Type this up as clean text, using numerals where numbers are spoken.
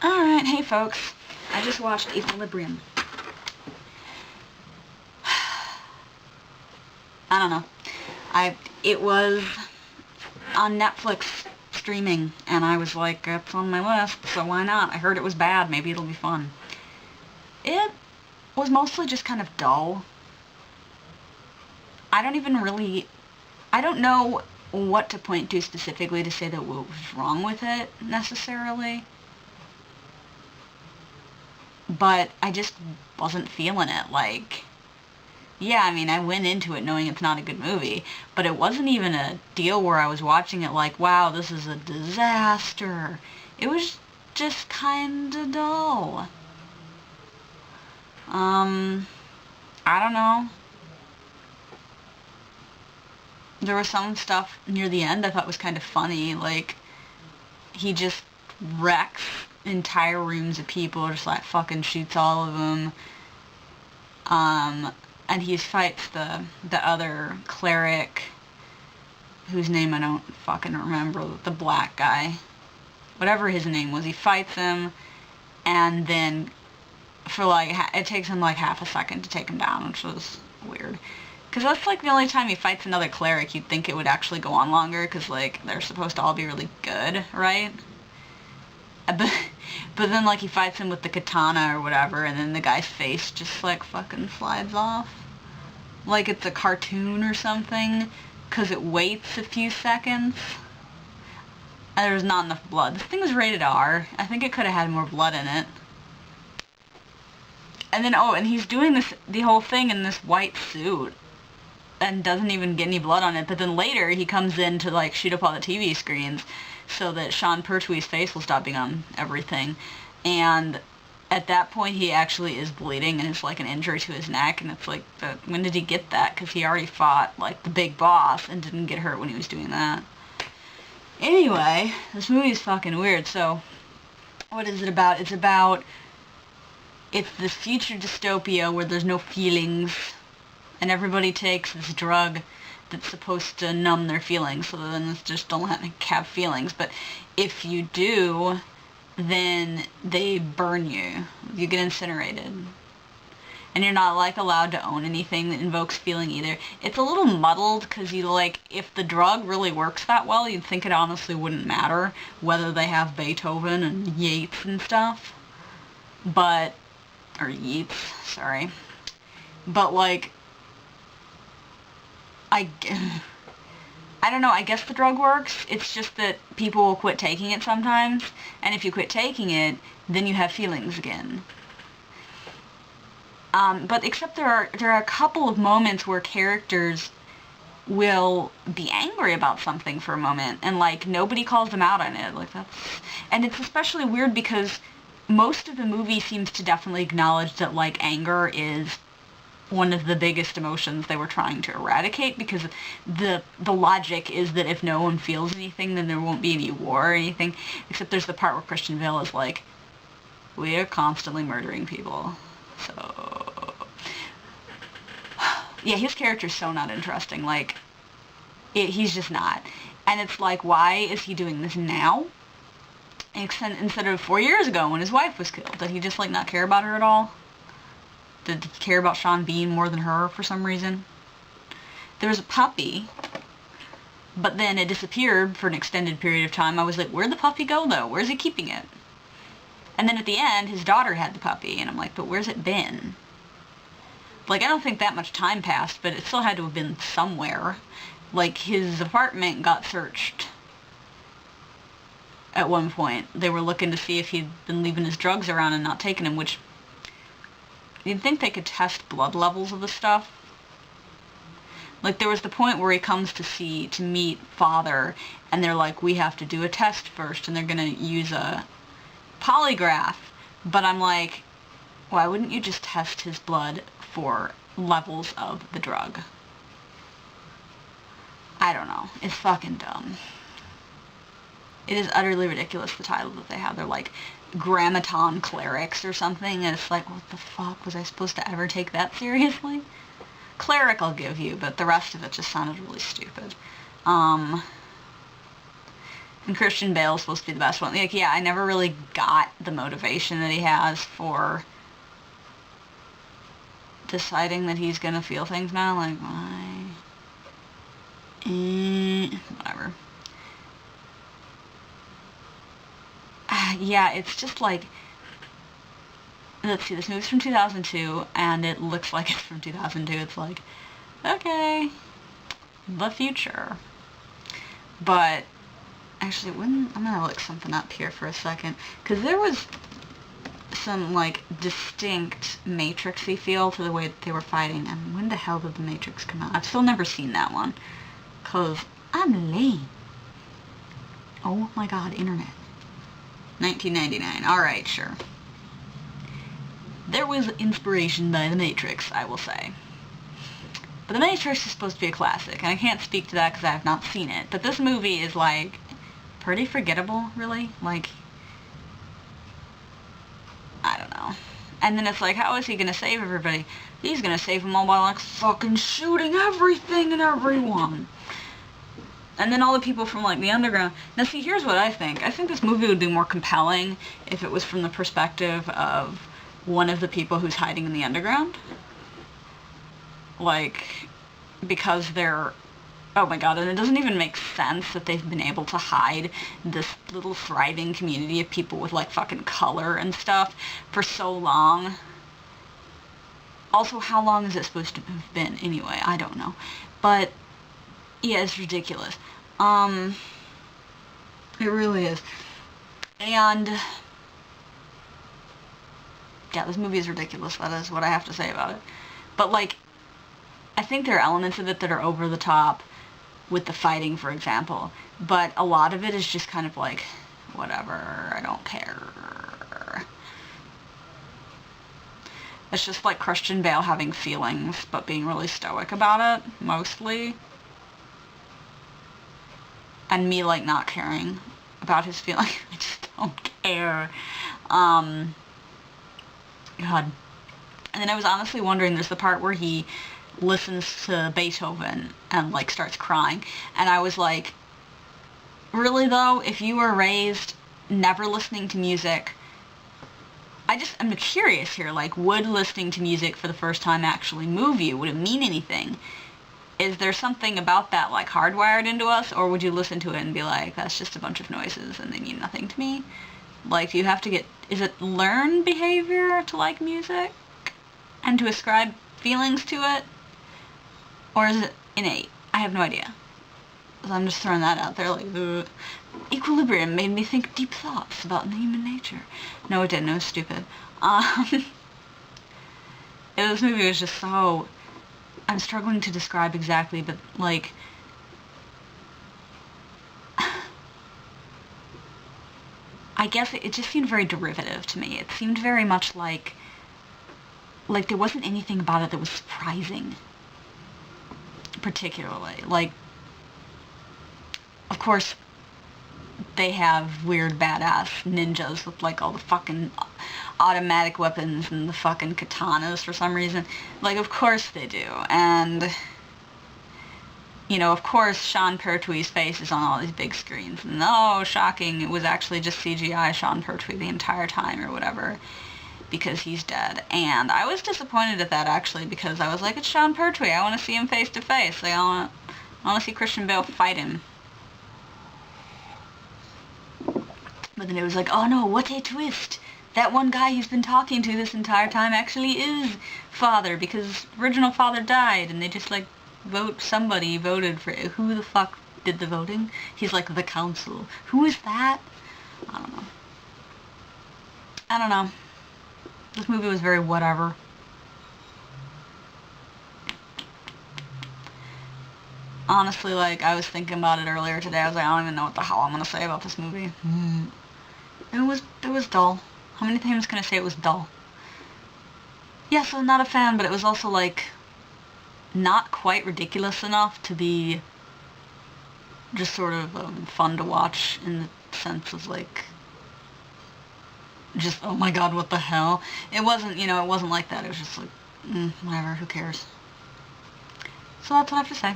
Alright, hey folks. I just watched Equilibrium. I don't know. It was on Netflix streaming, and I was like, it's on my list, so why not? I heard it was bad, maybe it'll be fun. It was mostly just kind of dull. I don't know what to point to specifically to say that what was wrong with it, necessarily. But I just wasn't feeling it. Like, yeah, I mean, I went into it knowing it's not a good movie, but it wasn't even a deal where I was watching it like, wow, this is a disaster. It was just kinda dull. I don't know. There was some stuff near the end I thought was kind of funny, like, he just wrecks entire rooms of people, just like fucking shoots all of them. And he fights the other cleric, whose name I don't fucking remember, the black guy. Whatever his name was, he fights him, and then for like, it takes him like half a second to take him down, which was weird. Because that's like the only time he fights another cleric you'd think it would actually go on longer, because like, they're supposed to all be really good, right? But then, like, he fights him with the katana or whatever, and then the guy's face just, like, fucking slides off. Like it's a cartoon or something, because it waits a few seconds. And there's not enough blood. This thing was rated R. I think it could have had more blood in it. And then, and he's doing the whole thing in this white suit, and doesn't even get any blood on it, but then later he comes in to, like, shoot up all the TV screens, so that Sean Pertwee's face will stop being on everything. And at that point, he actually is bleeding, and it's like an injury to his neck, and it's like, when did he get that? Because he already fought, like, the big boss and didn't get hurt when he was doing that. Anyway, this movie's fucking weird. So, what is it about? It's this future dystopia where there's no feelings, and everybody takes this drug that's supposed to numb their feelings, so then just don't have feelings. But if you do, then they burn you. You get incinerated. And you're not, like, allowed to own anything that invokes feeling either. It's a little muddled, because you, like, if the drug really works that well, you'd think it honestly wouldn't matter whether they have Beethoven and Yeats and stuff. Or Yeats, sorry. But, like, I don't know, I guess the drug works. It's just that people will quit taking it sometimes, and if you quit taking it, then you have feelings again. But except there are a couple of moments where characters will be angry about something for a moment, and, like, nobody calls them out on it. Like, and it's especially weird because most of the movie seems to definitely acknowledge that, like, anger is one of the biggest emotions they were trying to eradicate, because the logic is that if no one feels anything, then there won't be any war or anything. Except there's the part where Christian Bale is like, we are constantly murdering people. So, yeah, his character's so not interesting. Like, he's just not. And it's like, why is he doing this now? Instead of 4 years ago when his wife was killed? Did he just, like, not care about her at all? Did he care about Sean Bean more than her for some reason? There was a puppy, but then it disappeared for an extended period of time. I was like, where'd the puppy go, though? Where's he keeping it? And then at the end, his daughter had the puppy, and I'm like, but where's it been? Like, I don't think that much time passed, but it still had to have been somewhere. Like, his apartment got searched at one point. They were looking to see if he'd been leaving his drugs around and not taking them, which you'd think they could test blood levels of the stuff. Like, there was the point where he comes to meet Father, and they're like, we have to do a test first, and they're gonna use a polygraph. But I'm like, why wouldn't you just test his blood for levels of the drug? I don't know. It's fucking dumb. It is utterly ridiculous, the title that they have. They're like, Grammaton Clerics or something, and it's like, what the fuck, was I supposed to ever take that seriously? Cleric I'll give you, but the rest of it just sounded really stupid. And Christian Bale's supposed to be the best one. Like, yeah, I never really got the motivation that he has for deciding that he's gonna feel things now. Like, why? Whatever. Yeah, it's just like, let's see, this movie's from 2002, and it looks like it's from 2002. It's like, okay, the future. But, actually, I'm gonna look something up here for a second, because there was some, like, distinct Matrix-y feel to the way that they were fighting, and when the hell did The Matrix come out? I've still never seen that one, because I'm lame. Oh my god, internet. 1999. Alright, sure. There was inspiration by The Matrix, I will say. But The Matrix is supposed to be a classic, and I can't speak to that because I have not seen it. But this movie is, like, pretty forgettable, really. Like, I don't know. And then it's like, how is he gonna save everybody? He's gonna save them all by, like, fucking shooting everything and everyone. And then all the people from, like, the underground. Now, see, here's what I think. I think this movie would be more compelling if it was from the perspective of one of the people who's hiding in the underground. Like, because they're... Oh my god, and it doesn't even make sense that they've been able to hide this little thriving community of people with, like, fucking color and stuff for so long. Also, how long is it supposed to have been anyway? I don't know. But... yeah, it's ridiculous. It really is. And, yeah, this movie is ridiculous. That is what I have to say about it. But, like, I think there are elements of it that are over the top with the fighting, for example. But a lot of it is just kind of like, whatever, I don't care. It's just like Christian Bale having feelings, but being really stoic about it, mostly. And me, like, not caring about his feelings. I just don't care. God. And then I was honestly wondering, there's the part where he listens to Beethoven and, like, starts crying. And I was like, really, though? If you were raised never listening to music... I'm curious here, like, would listening to music for the first time actually move you? Would it mean anything? Is there something about that, like, hardwired into us, or would you listen to it and be like, that's just a bunch of noises and they mean nothing to me? Like, do you have to get... is it learned behavior to like music and to ascribe feelings to it? Or is it innate? I have no idea. So I'm just throwing that out there, like, Equilibrium made me think deep thoughts about human nature. No, it didn't. It was stupid. This movie was just so... I'm struggling to describe exactly, but, like... I guess it just seemed very derivative to me. It seemed very much like there wasn't anything about it that was surprising. Particularly. Like, of course, they have weird badass ninjas with, like, all the fucking automatic weapons and the fucking katanas for some reason. Like, of course they do. And, you know, of course Sean Pertwee's face is on all these big screens. And, oh, shocking, it was actually just CGI Sean Pertwee the entire time or whatever, because he's dead. And I was disappointed at that, actually, because I was like, it's Sean Pertwee. I want to see him face to face. Like, I want to see Christian Bale fight him. But then it was like, oh no, what a twist! That one guy he's been talking to this entire time actually is Father, because original Father died, and they just, like, somebody voted for it. Who the fuck did the voting? He's like, the council. Who is that? I don't know. This movie was very whatever. Honestly, like, I was thinking about it earlier today. I was like, I don't even know what the hell I'm gonna say about this movie. It was dull. How many times can I say it was dull? Yes, I'm not a fan, but it was also, like, not quite ridiculous enough to be just sort of fun to watch, in the sense of, like, just, oh my god, what the hell? It wasn't, you know, it wasn't like that. It was just like, whatever, who cares? So that's what I have to say.